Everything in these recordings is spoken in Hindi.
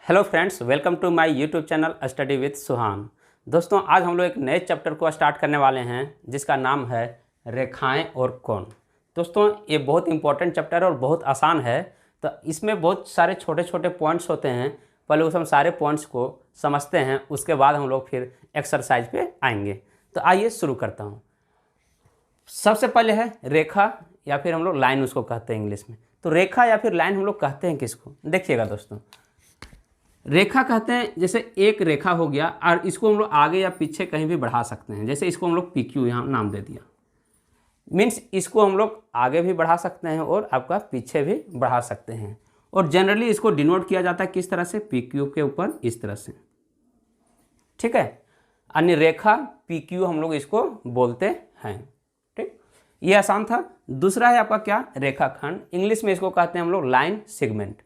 Hello friends, welcome to my YouTube channel study with Suhan. दोस्तों, आज हम लोग एक नए चैप्टर को स्टार्ट करने वाले हैं जिसका नाम है रेखाएं और कोण। दोस्तों, ये बहुत इंपॉर्टेंट चैप्टर है और बहुत आसान है। तो इसमें बहुत सारे छोटे छोटे पॉइंट्स होते हैं। पहले उस हम सारे पॉइंट्स को समझते हैं, उसके बाद हम लोग फिर एक्सरसाइज पे आएंगे। तो आइए शुरू करता हूँ। सबसे पहले है रेखा या फिर हम लोग लाइन उसको कहते हैं इंग्लिश में। तो रेखा या फिर लाइन हम लोग कहते हैं किसको? देखिएगा दोस्तों, रेखा कहते हैं जैसे एक रेखा हो गया और इसको हम लोग आगे या पीछे कहीं भी बढ़ा सकते हैं। जैसे इसको हम लोग PQ यहाँ नाम दे दिया, मीन्स इसको हम लोग आगे भी बढ़ा सकते हैं और आपका पीछे भी बढ़ा सकते हैं। और जनरली इसको डिनोट किया जाता है किस तरह से? PQ के ऊपर इस तरह से, ठीक है। अन्य रेखा PQ हम लोग इसको बोलते हैं, ठीक। ये आसान था। दूसरा है आपका क्या? रेखाखंड। इंग्लिश में इसको कहते हैं हम लोग लाइन सेगमेंट।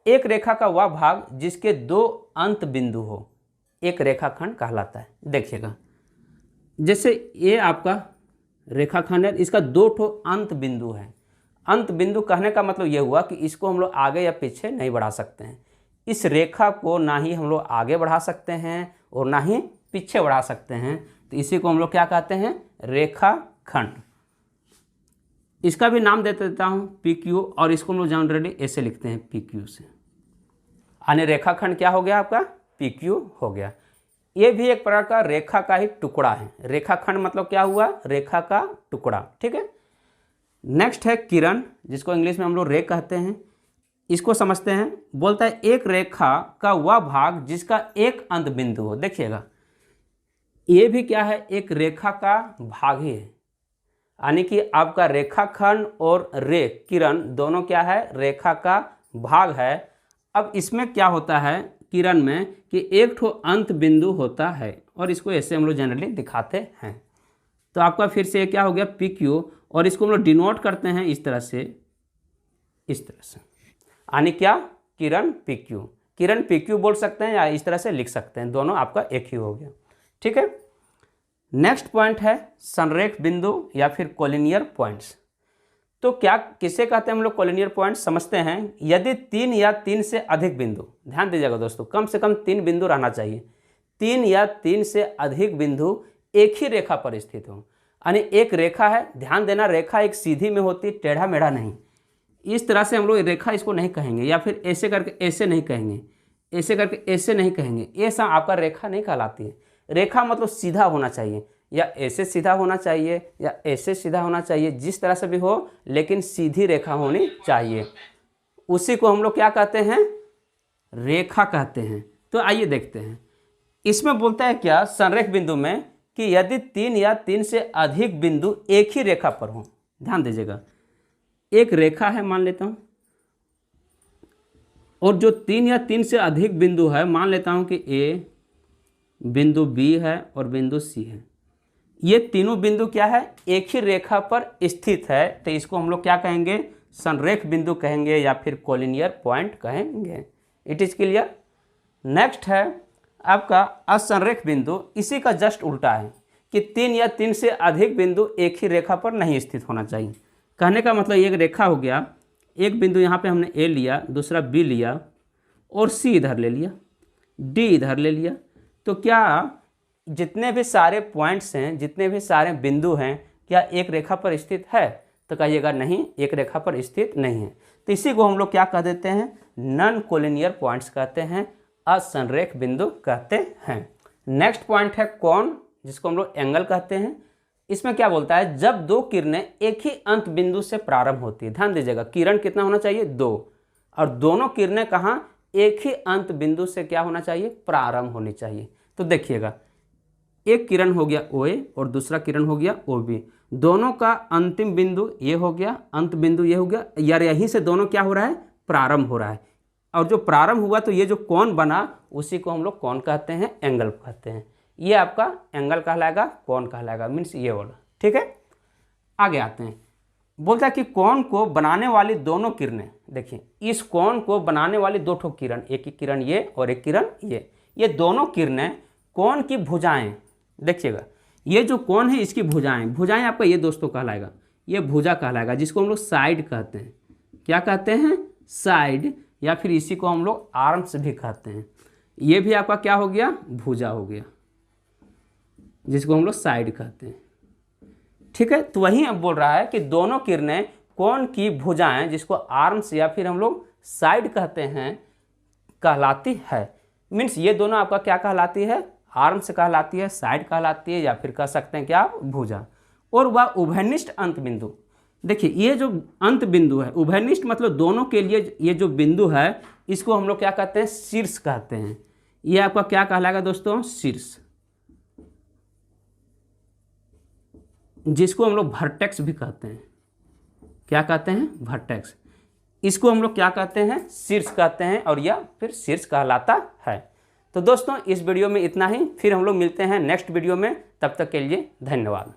एक रेखा का वह भाग जिसके दो अंत बिंदु हो एक रेखाखंड कहलाता है। देखिएगा, जैसे ये आपका रेखाखंड है, इसका दो ठो अंत बिंदु है। अंत बिंदु कहने का मतलब ये हुआ कि इसको हम लोग आगे या पीछे नहीं बढ़ा सकते हैं। इस रेखा को ना ही हम लोग आगे बढ़ा सकते हैं और ना ही पीछे बढ़ा सकते हैं। तो इसी को हम लोग क्या कहते हैं? रेखाखंड। इसका भी नाम दे देता हूँ PQ, और इसको हम लोग जनरली ऐसे लिखते हैं PQ से। यानी रेखाखंड क्या हो गया आपका? PQ हो गया। ये भी एक प्रकार का रेखा का ही टुकड़ा है। रेखाखंड मतलब क्या हुआ? रेखा का टुकड़ा, ठीक है। नेक्स्ट है किरण, जिसको इंग्लिश में हम लोग रे कहते हैं। इसको समझते हैं। बोलता है एक रेखा का वह भाग जिसका एक अंत बिंदु हो। देखिएगा, ये भी क्या है? एक रेखा का भाग ही है। यानी कि आपका रेखाखंड और रे किरण दोनों क्या है? रेखा का भाग है। अब इसमें क्या होता है किरण में कि एक ठो अंत बिंदु होता है और इसको ऐसे हम लोग जनरली दिखाते हैं। तो आपका फिर से क्या हो गया? PQ, और इसको हम लोग डिनोट करते हैं इस तरह से, इस तरह से। यानी क्या? किरण PQ। किरण PQ बोल सकते हैं या इस तरह से लिख सकते हैं, दोनों आपका एक ही हो गया, ठीक है। नेक्स्ट पॉइंट है संरेख बिंदु या फिर कोलिनियर पॉइंट्स। तो क्या किसे कहते हैं हम लोग कोलिनियर पॉइंट? समझते हैं। यदि 3 या 3 से अधिक बिंदु, ध्यान दीजिएगा दोस्तों, कम से कम 3 बिंदु रहना चाहिए। 3 या 3 से अधिक बिंदु एक ही रेखा पर स्थित हो। यानी एक रेखा है, ध्यान देना, रेखा एक सीधी में होती, टेढ़ा मेढ़ा नहीं। इस तरह से हम लोग रेखा इसको नहीं कहेंगे, या फिर ऐसे करके ऐसे नहीं कहेंगे, ऐसे करके ऐसे नहीं कहेंगे। ऐसा आपका रेखा नहीं कहलाती है। रेखा मतलब सीधा होना चाहिए, या ऐसे सीधा होना चाहिए या ऐसे सीधा होना चाहिए, जिस तरह से भी हो, लेकिन सीधी रेखा होनी चाहिए। उसी को हम लोग क्या कहते हैं? रेखा कहते हैं। तो आइए देखते हैं। इसमें बोलता है क्या संरेख बिंदु में कि यदि 3 या 3 से अधिक बिंदु एक ही रेखा पर हो। ध्यान दीजिएगा, एक रेखा है मान लेता हूं, और जो 3 या 3 से अधिक बिंदु है, मान लेता हूं कि A, बिंदु B है और बिंदु C है। ये तीनों बिंदु क्या है? एक ही रेखा पर स्थित है। तो इसको हम लोग क्या कहेंगे? संरेख बिंदु कहेंगे या फिर कोलिनियर पॉइंट कहेंगे। It is clear. नेक्स्ट है आपका असंरेख बिंदु। इसी का जस्ट उल्टा है कि 3 या 3 से अधिक बिंदु एक ही रेखा पर नहीं स्थित होना चाहिए। कहने का मतलब एक रेखा हो गया, एक बिंदु यहाँ पे हमने A लिया, दूसरा B लिया और C इधर ले लिया, D इधर ले लिया। तो क्या जितने भी सारे पॉइंट्स हैं, जितने भी सारे बिंदु हैं, क्या एक रेखा पर स्थित है? तो कहिएगा नहीं, एक रेखा पर स्थित नहीं है। तो इसी को हम लोग क्या कह देते हैं? नॉन कोलिनियर पॉइंट्स कहते हैं, असंरेख बिंदु कहते हैं। नेक्स्ट पॉइंट है कोण, जिसको हम लोग एंगल कहते हैं। इसमें क्या बोलता है? जब दो किरणें एक ही अंत बिंदु से प्रारंभ होती है। ध्यान दीजिएगा, किरण कितना होना चाहिए? 2, और दोनों किरणें कहाँ? एक ही अंत बिंदु से क्या होना चाहिए? प्रारंभ होनी चाहिए। तो देखिएगा, एक किरण हो गया OA और दूसरा किरण हो गया OB। दोनों का अंतिम बिंदु ये हो गया, अंत बिंदु ये हो गया, यार यहीं से दोनों क्या हो रहा है? प्रारंभ हो रहा है। और जो प्रारंभ हुआ तो ये जो कोण बना, उसी को हम लोग कोण कहते हैं, एंगल कहते हैं। ये आपका एंगल कहलाएगा, कोण कहलाएगा, मीन्स ये वाला, ठीक है। आगे आते हैं। बोलता है कि कोण को बनाने वाली दोनों किरणें, देखिए इस कोण को बनाने वाली 2 ठो किरण, एक ही किरण ये और एक किरण ये दोनों किरणें कोण की भुजाएं। देखिएगा, ये जो कोण है इसकी भुजाएं आपका ये दोस्तों कहलाएगा, ये भुजा कहलाएगा, जिसको हम लोग साइड कहते हैं। क्या कहते हैं? साइड। या फिर इसी को हम लोग आर्म्स भी कहते हैं। ये भी आपका क्या हो गया, भुजा हो गया, जिसको हम लोग साइड कहते हैं। ठीक है, तो वही अब बोल रहा है कि दोनों किरणें कोन की भुजाएं, जिसको आर्म्स या फिर हम लोग साइड कहते हैं, कहलाती है। मीन्स ये दोनों आपका क्या कहलाती है, आर्म्स कहलाती है, साइड कहलाती है, या फिर कह सकते हैं क्या, भुजा। और वह उभयनिष्ठ अंत बिंदु, देखिए ये जो अंत बिंदु है, उभयनिष्ठ मतलब दोनों के लिए ये जो बिंदु है, इसको हम लोग क्या कहते हैं, शीर्ष कहते हैं। ये आपका क्या कहलाएगा दोस्तों, शीर्ष, जिसको हम लोग वर्टेक्स भी कहते हैं। क्या कहते हैं, वर्टेक्स। इसको हम लोग क्या कहते हैं, शीर्ष कहते हैं, और यह फिर शीर्ष कहलाता है। तो दोस्तों इस वीडियो में इतना ही, फिर हम लोग मिलते हैं नेक्स्ट वीडियो में। तब तक के लिए धन्यवाद।